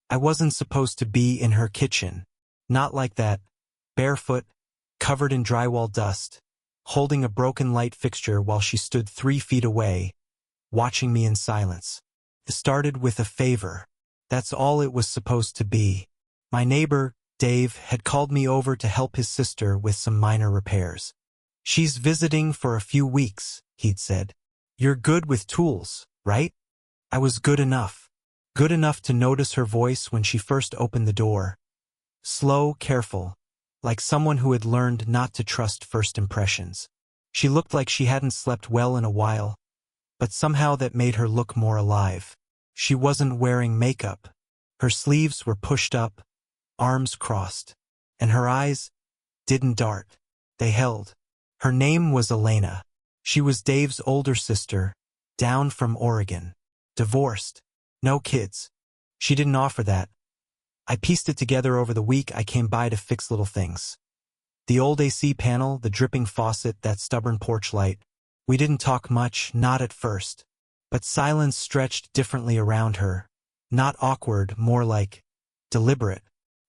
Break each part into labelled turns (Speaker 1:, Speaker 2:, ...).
Speaker 1: I wasn't supposed to be in her kitchen. Not like that. Barefoot, covered in drywall dust, holding a broken light fixture while she stood 3 feet away, watching me in silence. It started with a favor. That's all it was supposed to be. My neighbor, Dave, had called me over to help his sister with some minor repairs. She's visiting for a few weeks, he'd said. You're good with tools, right? I was good enough. Good enough to notice her voice when she first opened the door. Slow, careful, like someone who had learned not to trust first impressions. She looked like she hadn't slept well in a while, but somehow that made her look more alive. She wasn't wearing makeup. Her sleeves were pushed up, arms crossed, and her eyes didn't dart. They held. Her name was Elena. She was Dave's older sister, down from Oregon. Divorced. No kids. She didn't offer that. I pieced it together over the week I came by to fix little things. The old AC panel, the dripping faucet, that stubborn porch light. We didn't talk much, not at first. But silence stretched differently around her. Not awkward, more like deliberate.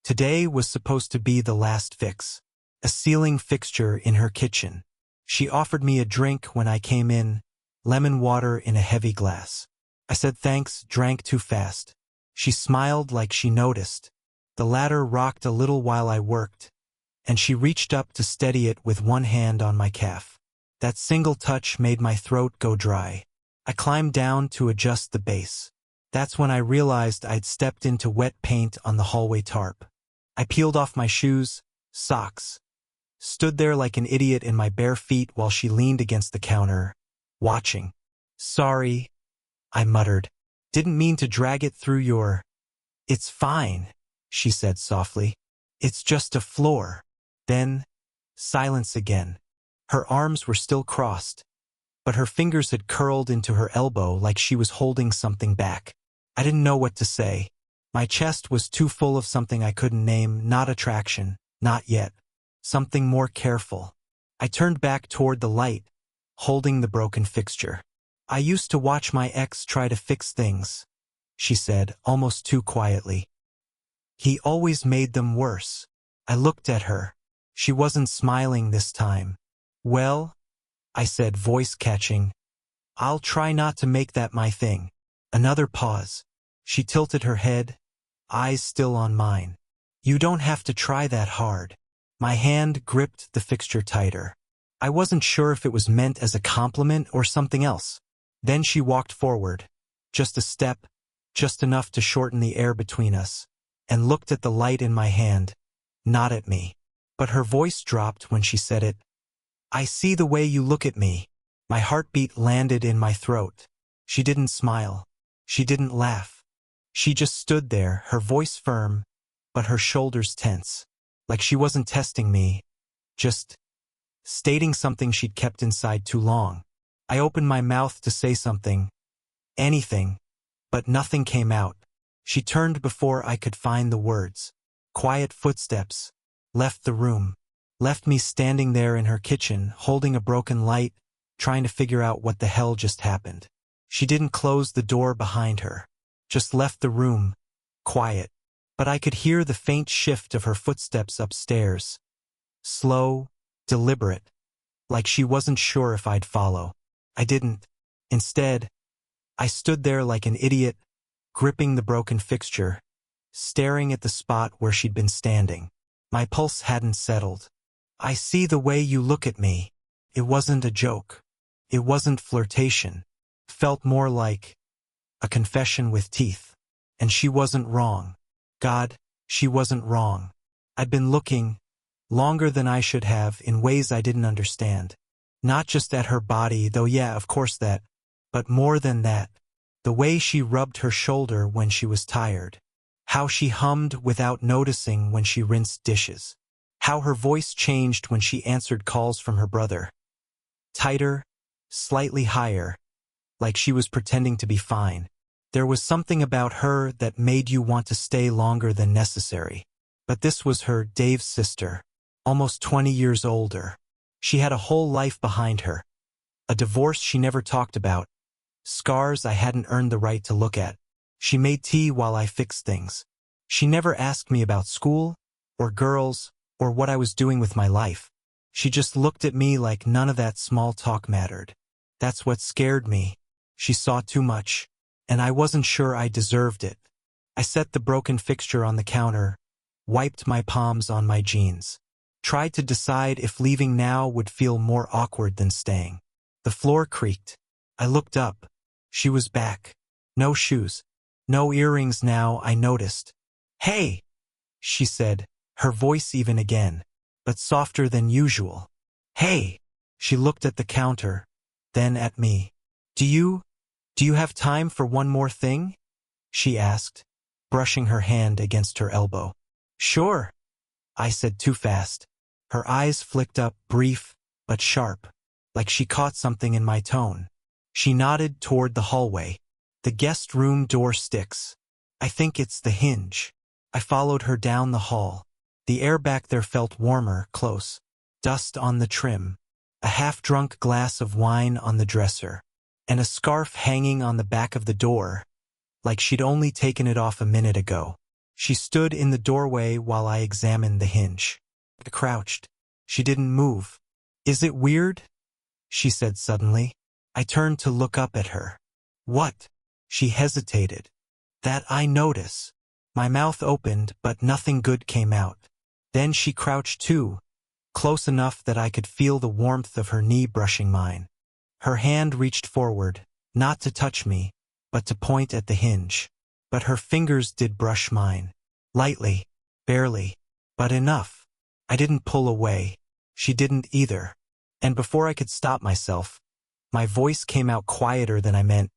Speaker 1: Today was supposed to be the last fix. A ceiling fixture in her kitchen. She offered me a drink when I came in, lemon water in a heavy glass. I said thanks, drank too fast. She smiled like she noticed. The ladder rocked a little while I worked, and she reached up to steady it with one hand on my calf. That single touch made my throat go dry. I climbed down to adjust the base. That's when I realized I'd stepped into wet paint on the hallway tarp. I peeled off my shoes, socks, stood there like an idiot in my bare feet while she leaned against the counter, watching. Sorry, I muttered. Didn't mean to drag it through your... It's fine, she said softly. It's just a floor. Then, silence again. Her arms were still crossed, but her fingers had curled into her elbow like she was holding something back. I didn't know what to say. My chest was too full of something I couldn't name, not attraction, not yet. Something more careful. I turned back toward the light, holding the broken fixture. I used to watch my ex try to fix things, she said, almost too quietly. He always made them worse. I looked at her. She wasn't smiling this time. Well, I said, voice catching, I'll try not to make that my thing. Another pause. She tilted her head, eyes still on mine. You don't have to try that hard. My hand gripped the fixture tighter. I wasn't sure if it was meant as a compliment or something else. Then she walked forward, just a step, just enough to shorten the air between us, and looked at the light in my hand, not at me. But her voice dropped when she said it. I see the way you look at me. My heartbeat landed in my throat. She didn't smile. She didn't laugh. She just stood there, her voice firm, but her shoulders tense, like she wasn't testing me, just stating something she'd kept inside too long. I opened my mouth to say something, anything, but nothing came out. She turned before I could find the words. Quiet footsteps left the room, left me standing there in her kitchen, holding a broken light, trying to figure out what the hell just happened. She didn't close the door behind her, just left the room, quiet. But I could hear the faint shift of her footsteps upstairs. Slow, deliberate, like she wasn't sure if I'd follow. I didn't. Instead, I stood there like an idiot, gripping the broken fixture, staring at the spot where she'd been standing. My pulse hadn't settled. I see the way you look at me. It wasn't a joke. It wasn't flirtation. Felt more like a confession with teeth. And she wasn't wrong. God, she wasn't wrong. I'd been looking longer than I should have in ways I didn't understand. Not just at her body, though yeah, of course that, but more than that. The way she rubbed her shoulder when she was tired. How she hummed without noticing when she rinsed dishes. How her voice changed when she answered calls from her brother. Tighter, slightly higher, like she was pretending to be fine. There was something about her that made you want to stay longer than necessary. But this was her, Dave's sister, almost 20 years older. She had a whole life behind her. A divorce she never talked about. Scars I hadn't earned the right to look at. She made tea while I fixed things. She never asked me about school, or girls, or what I was doing with my life. She just looked at me like none of that small talk mattered. That's what scared me. She saw too much, and I wasn't sure I deserved it. I set the broken fixture on the counter, wiped my palms on my jeans, tried to decide if leaving now would feel more awkward than staying. The floor creaked. I looked up. She was back. No shoes. No earrings now, I noticed. "Hey," she said, her voice even again, but softer than usual. "Hey." She looked at the counter, then at me. Do you have time for one more thing?" she asked, brushing her hand against her elbow. "Sure," I said too fast. Her eyes flicked up, brief but sharp, like she caught something in my tone. She nodded toward the hallway. "The guest room door sticks. I think it's the hinge." I followed her down the hall. The air back there felt warmer, close. Dust on the trim, a half-drunk glass of wine on the dresser, and a scarf hanging on the back of the door, like she'd only taken it off a minute ago. She stood in the doorway while I examined the hinge. I crouched. She didn't move. "Is it weird?" she said suddenly. I turned to look up at her. "What?" She hesitated. "That I notice." My mouth opened, but nothing good came out. Then she crouched too, close enough that I could feel the warmth of her knee brushing mine. Her hand reached forward, not to touch me, but to point at the hinge. But her fingers did brush mine. Lightly, barely, but enough. I didn't pull away. She didn't either. And before I could stop myself, my voice came out quieter than I meant.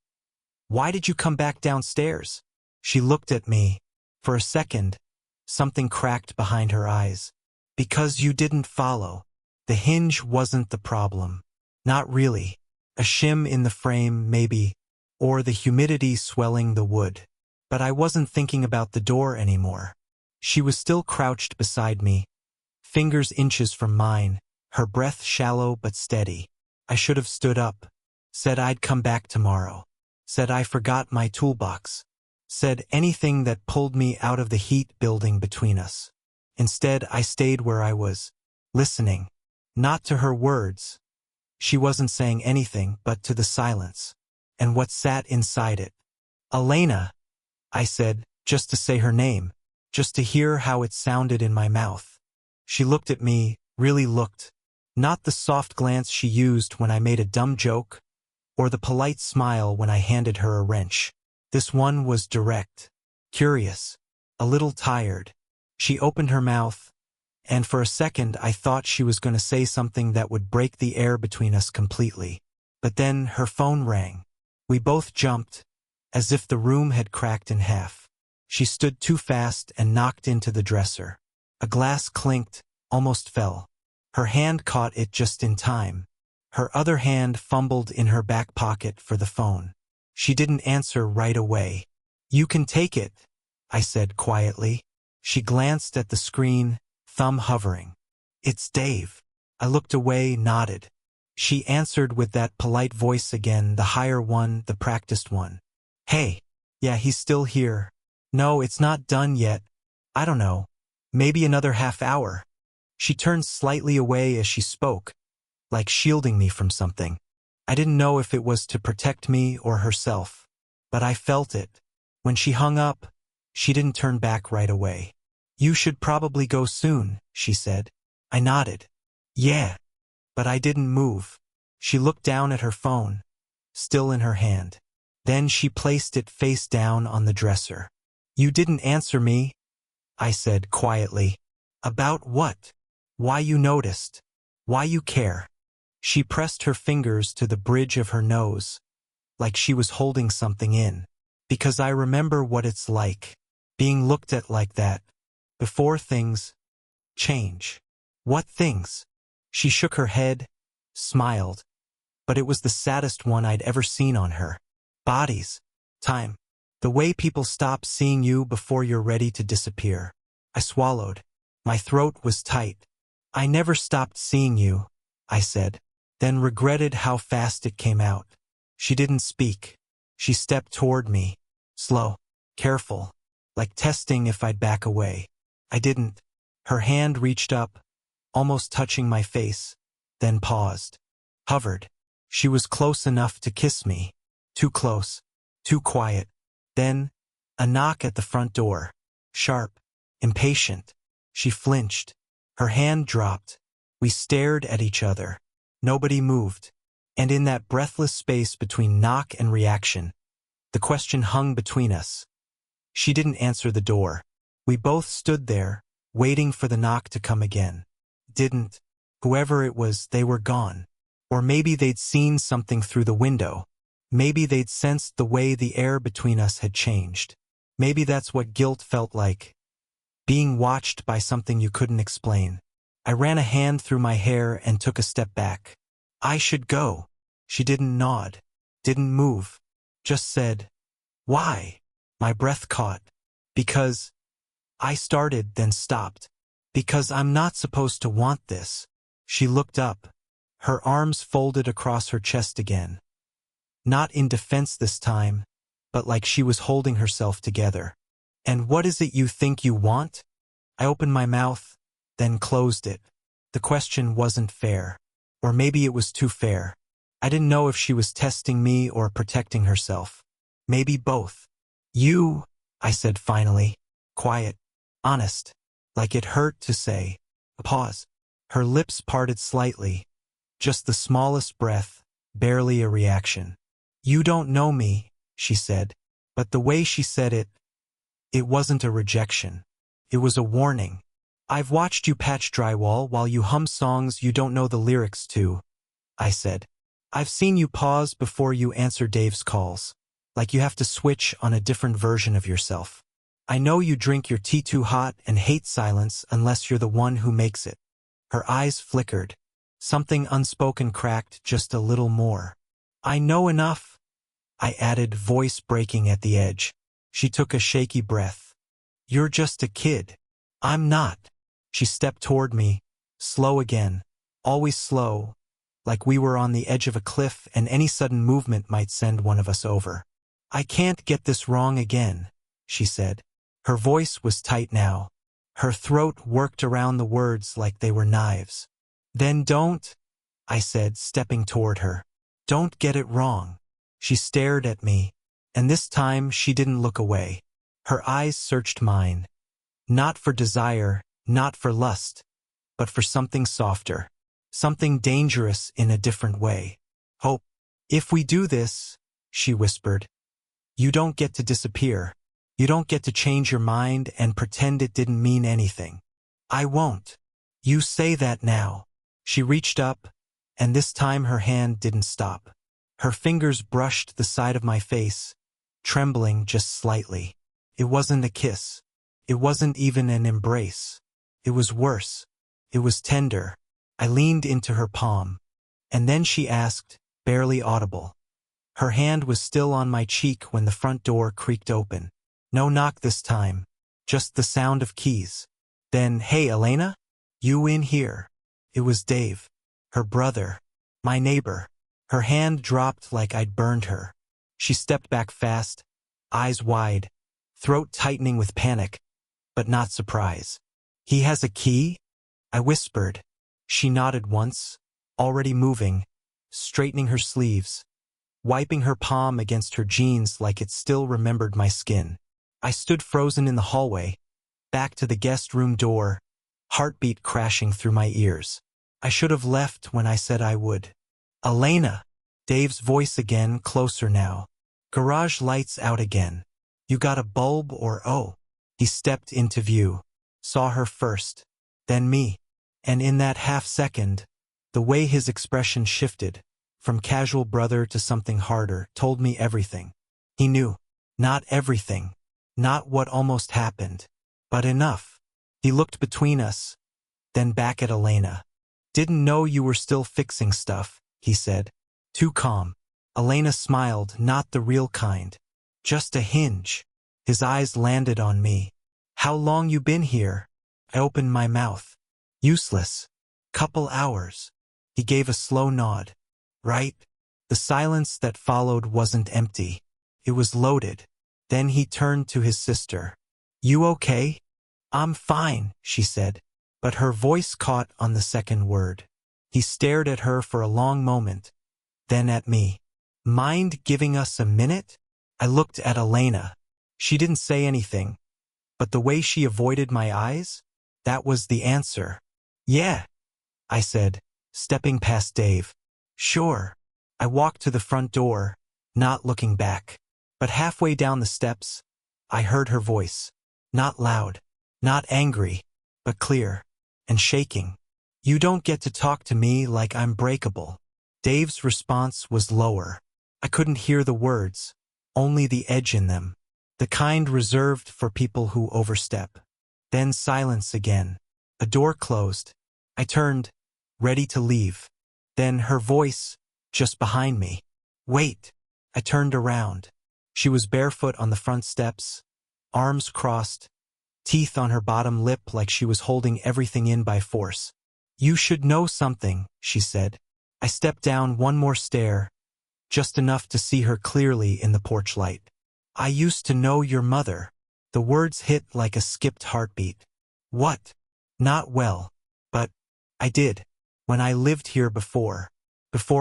Speaker 1: "Why did you come back downstairs?" She looked at me. For a second, something cracked behind her eyes. "Because you didn't follow." The hinge wasn't the problem. Not really. A shim in the frame, maybe, or the humidity swelling the wood. But I wasn't thinking about the door anymore. She was still crouched beside me, fingers inches from mine, her breath shallow but steady. I should have stood up, said I'd come back tomorrow, said I forgot my toolbox, said anything that pulled me out of the heat building between us. Instead, I stayed where I was, listening, not to her words. She wasn't saying anything, but to the silence, and what sat inside it. "Elena," I said, just to say her name, just to hear how it sounded in my mouth. She looked at me, really looked. Not the soft glance she used when I made a dumb joke, or the polite smile when I handed her a wrench. This one was direct, curious, a little tired. She opened her mouth, and for a second I thought she was going to say something that would break the air between us completely. But then her phone rang. We both jumped, as if the room had cracked in half. She stood too fast and knocked into the dresser. A glass clinked, almost fell. Her hand caught it just in time. Her other hand fumbled in her back pocket for the phone. She didn't answer right away. "You can take it," I said quietly. She glanced at the screen, thumb hovering. "It's Dave." I looked away, nodded. She answered with that polite voice again, the higher one, the practiced one. "Hey. Yeah, he's still here. No, it's not done yet. I don't know. Maybe another half hour." She turned slightly away as she spoke, like shielding me from something. I didn't know if it was to protect me or herself, but I felt it. When she hung up, she didn't turn back right away. "You should probably go soon," she said. I nodded. "Yeah." But I didn't move. She looked down at her phone, still in her hand. Then she placed it face down on the dresser. "You didn't answer me," I said quietly. "About what? Why you noticed? Why you care?" She pressed her fingers to the bridge of her nose, like she was holding something in. "Because I remember what it's like, being looked at like that, before things change." "What things?" She shook her head, smiled, but it was the saddest one I'd ever seen on her. "Bodies. Time. The way people stop seeing you before you're ready to disappear." I swallowed. My throat was tight. "I never stopped seeing you," I said, then regretted how fast it came out. She didn't speak. She stepped toward me, slow, careful, like testing if I'd back away. I didn't. Her hand reached up, almost touching my face, then paused. Hovered. She was close enough to kiss me. Too close. Too quiet. Then, a knock at the front door. Sharp. Impatient. She flinched. Her hand dropped. We stared at each other. Nobody moved. And in that breathless space between knock and reaction, the question hung between us. She didn't answer the door. We both stood there, waiting for the knock to come again. Didn't. Whoever it was, they were gone. Or maybe they'd seen something through the window. Maybe they'd sensed the way the air between us had changed. Maybe that's what guilt felt like. Being watched by something you couldn't explain. I ran a hand through my hair and took a step back. I should go. She didn't nod. Didn't move. Just said, "Why?" My breath caught. Because. I started, then stopped. Because I'm not supposed to want this. She looked up. Her arms folded across her chest again. Not in defense this time, but like she was holding herself together. "And what is it you think you want?" I opened my mouth, then closed it. The question wasn't fair. Or maybe it was too fair. I didn't know if she was testing me or protecting herself. Maybe both. "You," I said finally. Quiet. Honest. Like it hurt to say. A pause. Her lips parted slightly. Just the smallest breath, barely a reaction. "You don't know me," she said. But the way she said it, it wasn't a rejection. It was a warning. "I've watched you patch drywall while you hum songs you don't know the lyrics to," I said. "I've seen you pause before you answer Dave's calls. Like you have to switch on a different version of yourself. I know you drink your tea too hot and hate silence unless you're the one who makes it." Her eyes flickered. Something unspoken cracked just a little more. "I know enough," I added, voice breaking at the edge. She took a shaky breath. "You're just a kid." "I'm not." She stepped toward me, slow again, always slow, like we were on the edge of a cliff and any sudden movement might send one of us over. "I can't get this wrong again," she said. Her voice was tight now. Her throat worked around the words like they were knives. "Then don't," I said, stepping toward her. "Don't get it wrong." She stared at me, and this time she didn't look away. Her eyes searched mine. Not for desire, not for lust, but for something softer. Something dangerous in a different way. "Hope. If we do this," she whispered, "you don't get to disappear. You don't get to change your mind and pretend it didn't mean anything." "I won't." "You say that now." She reached up, and this time her hand didn't stop. Her fingers brushed the side of my face, trembling just slightly. It wasn't a kiss. It wasn't even an embrace. It was worse. It was tender. I leaned into her palm. And then she asked, barely audible. Her hand was still on my cheek when the front door creaked open. No knock this time. Just the sound of keys. Then, "Hey, Elena? You in here?" It was Dave. Her brother. My neighbor. Her hand dropped like I'd burned her. She stepped back fast, eyes wide, throat tightening with panic, but not surprise. "He has a key?" I whispered. She nodded once, already moving, straightening her sleeves, wiping her palm against her jeans like it still remembered my skin. I stood frozen in the hallway, back to the guest room door, heartbeat crashing through my ears. I should have left when I said I would. "Elena!" Dave's voice again, closer now. "Garage lights out again. You got a bulb or oh?" He stepped into view, saw her first, then me. And in that half second, the way his expression shifted, from casual brother to something harder, told me everything. He knew. Not everything. Not what almost happened. But enough. He looked between us, then back at Elena. "Didn't know you were still fixing stuff," he said. Too calm. Elena smiled, not the real kind. "Just a hinge." His eyes landed on me. "How long you been here?" I opened my mouth. "Useless. Couple hours." He gave a slow nod. "Right?" The silence that followed wasn't empty. It was loaded. Then he turned to his sister. You okay? I'm fine, she said, but her voice caught on the second word. He stared at her for a long moment, then at me. Mind giving us a minute? I looked at Elena. She didn't say anything, but the way she avoided my eyes? That was the answer. Yeah, I said, stepping past Dave. Sure. I walked to the front door, not looking back. But halfway down the steps, I heard her voice. Not loud, not angry, but clear and shaking. You don't get to talk to me like I'm breakable. Dave's response was lower. I couldn't hear the words, only the edge in them, the kind reserved for people who overstep. Then silence again. A door closed. I turned, ready to leave. Then her voice, just behind me. Wait. I turned around. She was barefoot on the front steps, arms crossed, teeth on her bottom lip like she was holding everything in by force. You should know something, she said. I stepped down one more stair, just enough to see her clearly in the porch light. I used to know your mother. The words hit like a skipped heartbeat. What? Not well. But I did. When I lived here before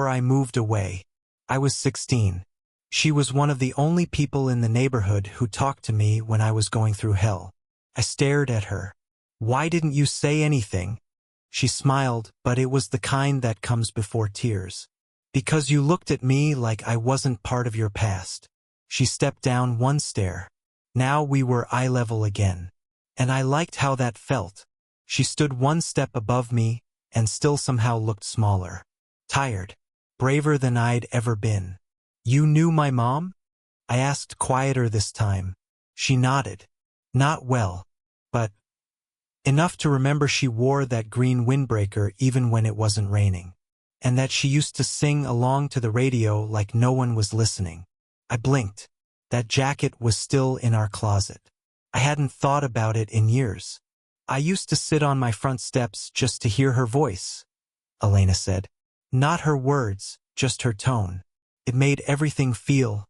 Speaker 1: I moved away. I was 16. She was one of the only people in the neighborhood who talked to me when I was going through hell. I stared at her. Why didn't you say anything? She smiled, but it was the kind that comes before tears. Because you looked at me like I wasn't part of your past. She stepped down one stair. Now we were eye level again. And I liked how that felt. She stood one step above me and still somehow looked smaller. Tired. Braver than I'd ever been. You knew my mom? I asked quieter this time. She nodded. Not well, but enough to remember she wore that green windbreaker even when it wasn't raining, and that she used to sing along to the radio like no one was listening. I blinked. That jacket was still in our closet. I hadn't thought about it in years. I used to sit on my front steps just to hear her voice, Elena said. Not her words, just her tone. It made everything feel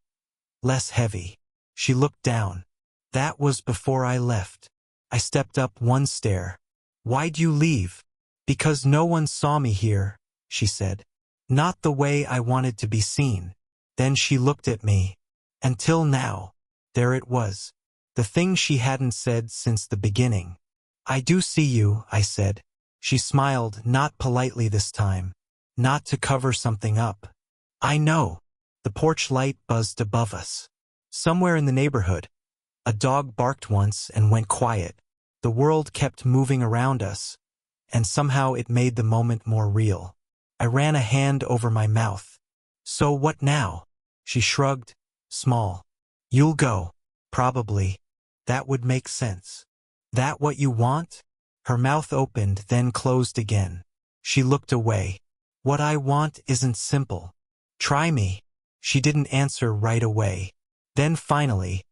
Speaker 1: less heavy. She looked down. That was before I left. I stepped up one stair. Why'd you leave? Because no one saw me here, she said. Not the way I wanted to be seen. Then she looked at me. Until now. There it was. The thing she hadn't said since the beginning. I do see you, I said. She smiled, not politely this time. Not to cover something up. I know. The porch light buzzed above us. Somewhere in the neighborhood. A dog barked once and went quiet. The world kept moving around us, and somehow it made the moment more real. I ran a hand over my mouth. So what now? She shrugged. Small. You'll go. Probably. That would make sense. That what you want? Her mouth opened, then closed again. She looked away. What I want isn't simple. Try me. She didn't answer right away. Then finally,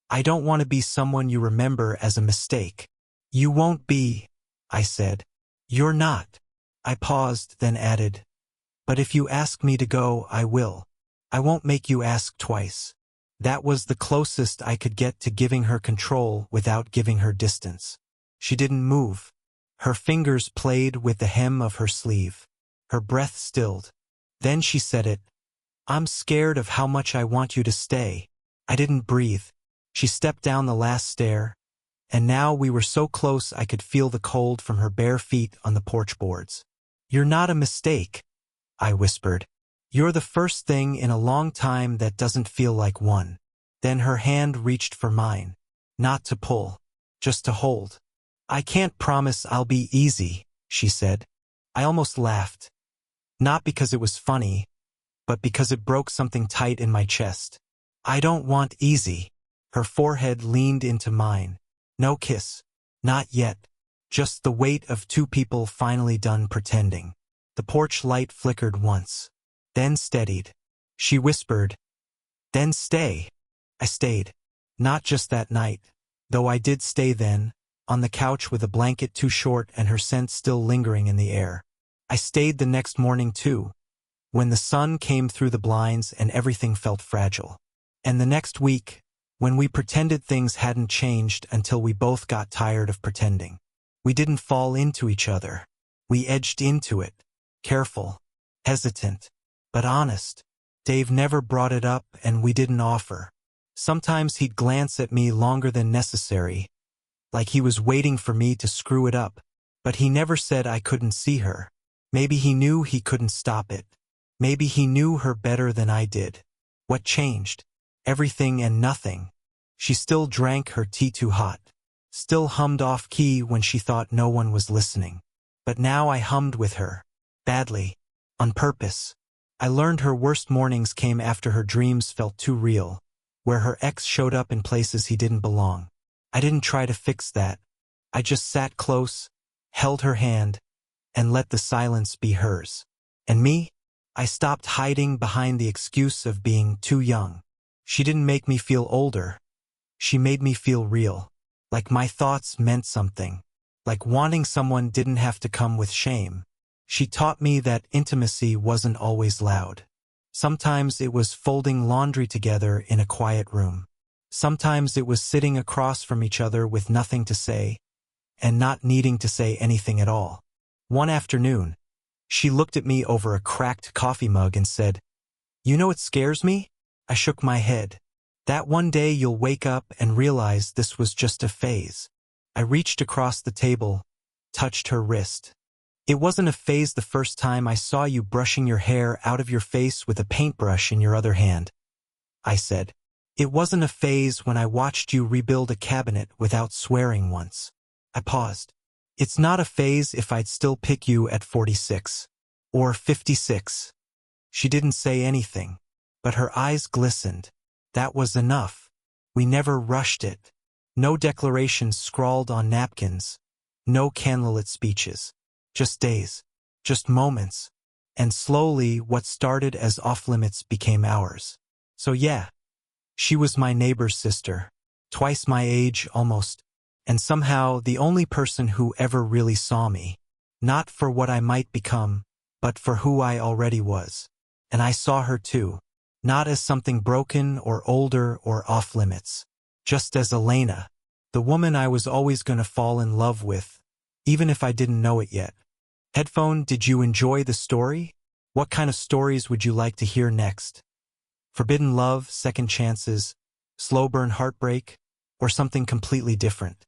Speaker 1: I don't want to be someone you remember as a mistake. You won't be, I said. You're not. I paused, then added. But if you ask me to go, I will. I won't make you ask twice. That was the closest I could get to giving her control without giving her distance. She didn't move. Her fingers played with the hem of her sleeve. Her breath stilled. Then she said it. I'm scared of how much I want you to stay. I didn't breathe. She stepped down the last stair, and now we were so close I could feel the cold from her bare feet on the porch boards. You're not a mistake, I whispered. You're the first thing in a long time that doesn't feel like one. Then her hand reached for mine. Not to pull, just to hold. I can't promise I'll be easy, she said. I almost laughed. Not because it was funny, but because it broke something tight in my chest. I don't want easy. Her forehead leaned into mine. No kiss. Not yet. Just the weight of two people finally done pretending. The porch light flickered once. Then steadied. She whispered, Then stay. I stayed. Not just that night, though I did stay then, on the couch with a blanket too short and her scent still lingering in the air. I stayed the next morning too, when the sun came through the blinds and everything felt fragile. And the next week, When we pretended things hadn't changed until we both got tired of pretending. We didn't fall into each other. We edged into it, careful, hesitant, but honest. Dave never brought it up and we didn't offer. Sometimes he'd glance at me longer than necessary, like he was waiting for me to screw it up, but he never said I couldn't see her. Maybe he knew he couldn't stop it. Maybe he knew her better than I did. What changed? Everything and nothing. She still drank her tea too hot, still hummed off-key when she thought no one was listening. But now I hummed with her. Badly. On purpose. I learned her worst mornings came after her dreams felt too real, where her ex showed up in places he didn't belong. I didn't try to fix that. I just sat close, held her hand, and let the silence be hers. And me? I stopped hiding behind the excuse of being too young. She didn't make me feel older. She made me feel real. Like my thoughts meant something. Like wanting someone didn't have to come with shame. She taught me that intimacy wasn't always loud. Sometimes it was folding laundry together in a quiet room. Sometimes it was sitting across from each other with nothing to say, and not needing to say anything at all. One afternoon, she looked at me over a cracked coffee mug and said, "You know what scares me?" I shook my head. "That one day you'll wake up and realize this was just a phase." I reached across the table, touched her wrist. "It wasn't a phase the first time I saw you brushing your hair out of your face with a paintbrush in your other hand," I said. "It wasn't a phase when I watched you rebuild a cabinet without swearing once." I paused. "It's not a phase if I'd still pick you at 46. Or 56. She didn't say anything, but her eyes glistened. That was enough. We never rushed it. No declarations scrawled on napkins. No candlelit speeches. Just days. Just moments. And slowly what started as off-limits became ours. So yeah, she was my neighbor's sister. Twice my age, almost. And somehow the only person who ever really saw me. Not for what I might become, but for who I already was. And I saw her too. Not as something broken or older or off-limits. Just as Elena. The woman I was always gonna fall in love with, even if I didn't know it yet. Headphone, did you enjoy the story? What kind of stories would you like to hear next? Forbidden love, second chances, slow burn heartbreak, or something completely different?